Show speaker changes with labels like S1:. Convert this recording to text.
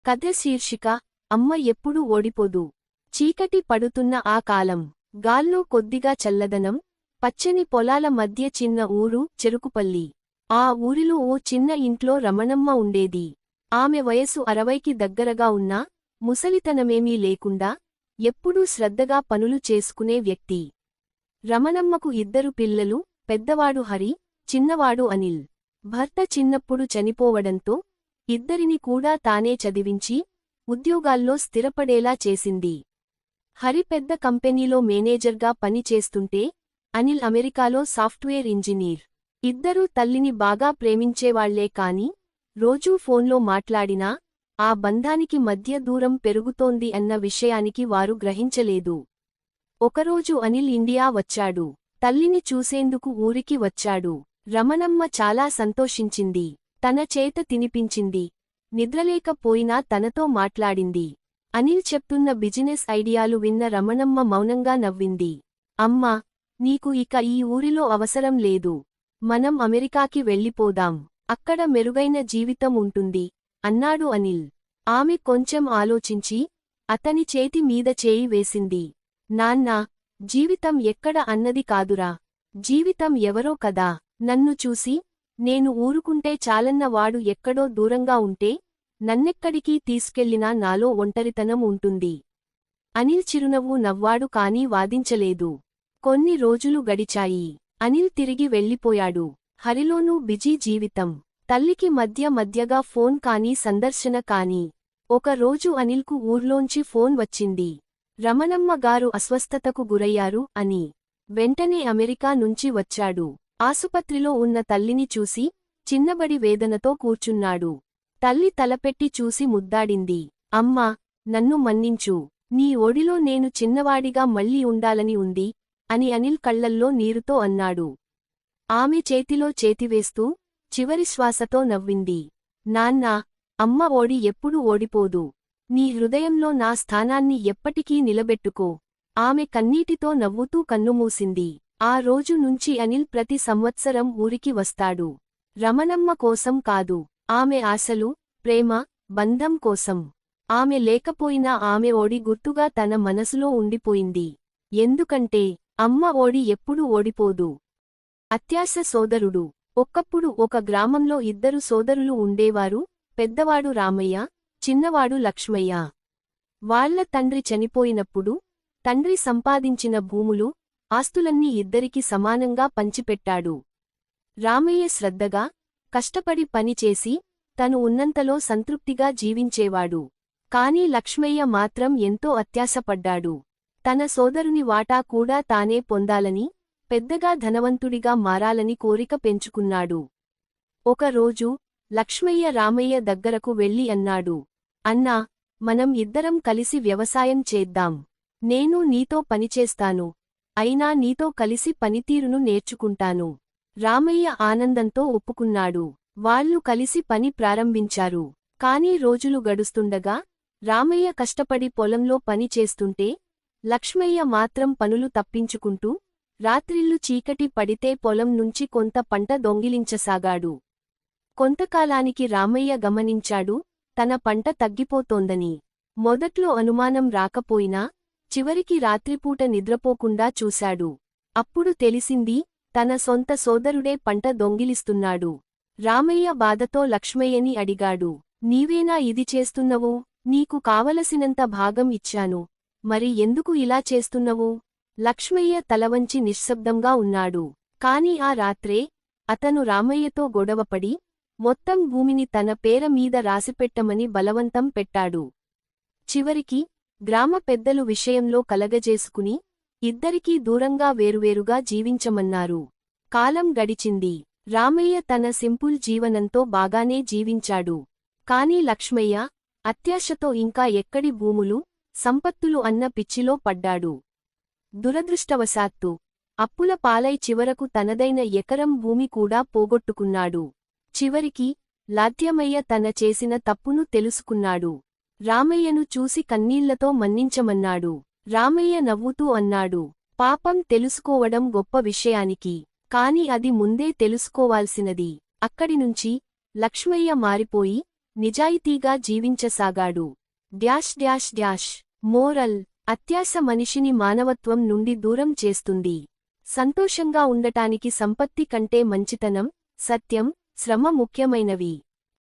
S1: కథ శీర్షిక అమ్మ ఎప్పుడూ ఓడిపోదు. చీకటి పడుతున్న ఆ కాలం. గాల్లో కొద్దిగా చల్లదనం. పచ్చని పొలాల మధ్య చిన్న ఊరు చెరుకుపల్లి. ఆ ఊరిలో ఓ చిన్న ఇంట్లో రమణమ్మ ఉండేది. ఆమె వయసు 60కి దగ్గరగా ఉన్నా ముసలితనమేమీ లేకుండా ఎప్పుడూ శ్రద్ధగా పనులు చేసుకునే వ్యక్తి. రమణమ్మకు 2 పిల్లలు, పెద్దవాడు హరి, చిన్నవాడు అనిల్. భర్త చిన్నప్పుడు చనిపోవడంతో ఇద్దరిని కూడా తానే చదివించి ఉద్యోగాల్లో స్థిరపడేలా చేసింది. హరి పెద్ద కంపెనీలో మేనేజర్గా పనిచేస్తుంటే అనిల్ అమెరికాలో సాఫ్ట్వేర్ ఇంజనీర్. ఇద్దరూ తల్లిని బాగా ప్రేమించేవాళ్లే కాని రోజూ ఫోన్లో మాట్లాడినా ఆ బంధానికి మధ్య దూరం పెరుగుతోంది అన్న విషయానికి వారు గ్రహించలేదు. ఒకరోజు అనిల్ ఇండియా వచ్చాడు. తల్లిని చూసేందుకు ఊరికి వచ్చాడు. రమణమ్మ చాలా సంతోషించింది. తన చేత తినిపించింది. నిద్రలేకపోయినా తనతో మాట్లాడింది. అనిల్ చెప్తున్న బిజినెస్ ఐడియాలు విన్న రమణమ్మ మౌనంగా నవ్వింది. అమ్మా, నీకు ఇక ఈ ఊరిలో అవసరం లేదు. మనం అమెరికాకి వెళ్ళిపోదాం. అక్కడ మెరుగైన జీవితం ఉంటుంది అన్నాడు అనిల్. ఆమె కొంచెం ఆలోచించి అతని చేతి మీద చేయి వేసింది. నాన్నా, జీవితం ఎక్కడ అన్నది కాదురా. జీవితం ఎవరో కదా. నన్ను చూసి నేను ఊరుకుంటే చాలన్న వాడు ఎక్కడో దూరంగా ఉంటే నన్నెక్కడికీ తీసుకెళ్లినా నాలో ఒంటరితనం ఉంటుంది. అనిల్ చిరునవ్వు నవ్వాడు కానీ వాదించలేదు. కొన్ని రోజులు గడిచాయి. అనిల్ తిరిగి వెళ్ళిపోయాడు. హరిలోనూ బిజీ జీవితం. తల్లికి మధ్య మధ్యగా ఫోన్ కానీ సందర్శన కానీ. ఒక రోజు అనిల్కు ఊర్లోంచి ఫోన్ వచ్చింది. రమణమ్మ గారు అస్వస్థతకు గురయ్యారు అని. వెంటనే అమెరికా నుంచి వచ్చాడు. ఆసుపత్రిలో ఉన్న తల్లిని చూసి చిన్నబడి వేదనతో కూర్చున్నాడు. తల్లి తలపెట్టి చూసి ముద్దాడింది. అమ్మా, నన్ను మన్నించు. నీ ఒడిలో నేను చిన్నవాడిగా మళ్ళీ ఉండాలని ఉంది అని అనిల్ కళ్లల్లో నీరుతో అన్నాడు. ఆమె చేతిలో చేతివేస్తూ చివరి శ్వాసతో నవ్వింది. నాన్నా, అమ్మ ఓడి ఎప్పుడూ ఓడిపోదు. నీ హృదయంలో నా స్థానాన్ని ఎప్పటికీ నిలబెట్టుకో. ఆమె కన్నీటితో నవ్వుతూ కన్నుమూసింది. ఆ రోజు నుంచి అనిల్ ప్రతి సంవత్సరం ఊరికి వస్తాడు. రమణమ్మ కోసం కాదు, ఆమె ఆశలు, ప్రేమ, బంధం కోసం. ఆమె లేకపోయినా ఆమె ఓడి గుర్తుగా తన మనసులో ఉండిపోయింది. ఎందుకంటే అమ్మ ఓడి ఎప్పుడూ ఓడిపోదు. అత్యాశ సోదరుడు. ఒక్కప్పుడు ఒక గ్రామంలో 2 సోదరులు ఉండేవారు. పెద్దవాడు రామయ్య, చిన్నవాడు లక్ష్మయ్య. వాళ్ల తండ్రి చనిపోయినప్పుడు తండ్రి సంపాదించిన భూములు, ఆస్తులన్నీ ఇద్దరికి సమానంగా పంచిపెట్టాడు. రామయ్య శ్రద్ధగా, కష్టపడి పనిచేసి తను ఉన్నంతలో సంతృప్తిగా జీవించేవాడు. కాని లక్ష్మయ్య మాత్రం ఎంతో అత్యాశపడ్డాడు. తన సోదరుని వాటా కూడా తానే పొందాలని, పెద్దగా ధనవంతుడిగా మారాలని కోరిక పెంచుకున్నాడు. ఒకరోజు లక్ష్మయ్య రామయ్య దగ్గరకు వెళ్ళి అన్నాడు. అన్నా, మనం ఇద్దరం కలిసి వ్యవసాయం చేద్దాం. నేను నీతో పనిచేస్తాను. అయినా నీతో కలిసి పనితీరును నేర్చుకుంటాను. రామయ్య ఆనందంతో ఒప్పుకున్నాడు. వాళ్లు కలిసి పని ప్రారంభించారు. కానీ రోజులు గడుస్తుండగా రామయ్య కష్టపడి పొలంలో పని చేస్తుంటే లక్ష్మయ్య మాత్రం పనులు తప్పించుకుంటూ రాత్రిళ్ళు చీకటి పడితే పొలం నుంచి కొంత పంట దొంగిలించసాగాడు. కొంతకాలానికి రామయ్య గమనించాడు, తన పంట తగ్గిపోతోందని. మొదట్లో అనుమానం రాకపోయినా చివరికి రాత్రిపూట నిద్రపోకుండా చూశాడు. అప్పుడు తెలిసింది, తన సొంత సోదరుడే పంట దొంగిలిస్తున్నాడు. రామయ్య బాధతో లక్ష్మయ్యని అడిగాడు. నీవేనా ఇది చేస్తున్నవు? నీకు కావలసినంత భాగం ఇచ్చాను. మరి ఎందుకు ఇలా చేస్తున్నవు? లక్ష్మయ్య తలవంచి నిశ్శబ్దంగా ఉన్నాడు. కాని ఆ రాత్రే అతను రామయ్యతో గొడవపడి మొత్తం భూమిని తన పేర మీద రాసిపెట్టమని బలవంతం పెట్టాడు. చివరికి గ్రామ పెద్దలు విషయంలో కలగజేసుకుని ఇద్దరికీ దూరంగా వేరువేరుగా జీవించమన్నారు. కాలం గడిచింది. రామయ్య తన సింపుల్ జీవనంతో బాగానే జీవించాడు. కాని లక్ష్మయ్య అత్యాశతో ఇంకా ఎక్కడి భూములు, సంపత్తులు అన్న పిచ్చిలో పడ్డాడు. దురదృష్టవశాత్తు అప్పుల పాలై చివరకు తనదైన ఎకరం భూమి కూడా పోగొట్టుకున్నాడు. చివరికి లాద్యమయ్య తన చేసిన తప్పును తెలుసుకున్నాడు. రామయ్యను చూసి కన్నీళ్లతో మన్నించమన్నాడు. రామయ్య నవ్వుతూ అన్నాడు, పాపం తెలుసుకోవడం గొప్ప విషయానికి. కాని అది ముందే తెలుసుకోవాల్సినది. అక్కడినుంచి లక్ష్మయ్య మారిపోయి నిజాయితీగా జీవించసాగాడు. డ్యాష్ డ్యాష్ డ్యాష్ మోరల్: అత్యాశ మనిషిని మానవత్వం నుండి దూరం చేస్తుంది. సంతోషంగా ఉండటానికి సంపత్తి కంటే మంచితనం, సత్యం, శ్రమ ముఖ్యమైనవి.